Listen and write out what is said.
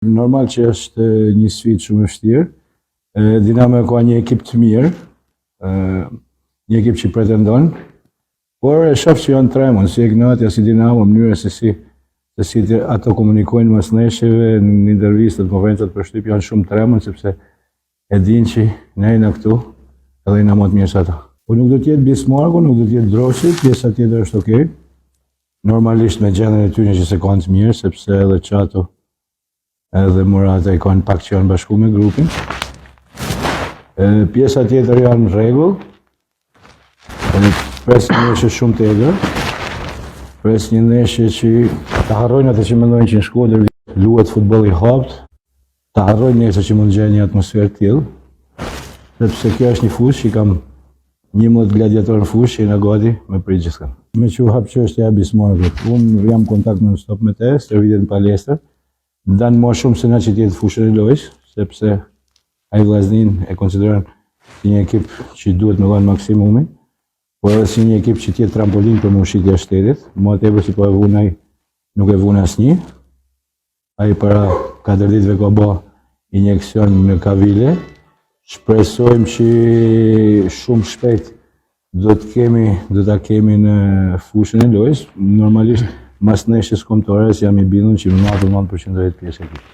Normal që është një sfidë shumë e vështirë. Dinamo ka një ekip të mirë, një ekip që pretendon, por e shoh që janë tremën, si Ignatja, si Dinamo, mënyra se si ato komunikojnë mes neshjeve, në intervistat, konferencat për shtyp janë shumë tremën, sepse e dinë që ne jena këtu edhe jena më të mirë se ata. Po nuk do të jetë Bismarku, nuk do të jetë Droshi, pjesa tjetër është okej. Normalisht me gjendjen e tyre që se kanë të mirë, sepse edhe Çato edhe Murata i kanë pak që janë bashku me grupin. Pjesa tjetër janë në rregull. Pres një ndeshje shumë të egrë. Pres një ndeshje që të harrojnë atë që mendojnë që në Shkodër luhet futboll i haptë. Të harrojnë nesër që mund gjejnë një atmosferë të tillë. Sepse kjo është një fushë që kam 11 gladiatorë në fushë që jena gati me prit gjithçka. Me që u hap çështja e Bismarkut, unë jam kontakt non stop me te, stërvitet në palestër. Ndan më shumë se na që tjetë fushën e lojës, sepse ai Vllaznin e konsideron si një ekip që duhet me dhënë maksimumin, por edhe si një ekip që tjetë trampolin për më ushqit jashtë shtetit. Më tepër si po e vun ai, nuk e vun asnjë. Ai para 4 ditëve ka bë injeksion në kavile. Shpresojmë që shumë shpejt do ta kemi në fushën e lojës. Normalisht mas ndeshjes kombëtare jam i bindur që më 90% do jetë pjesë e ekipit.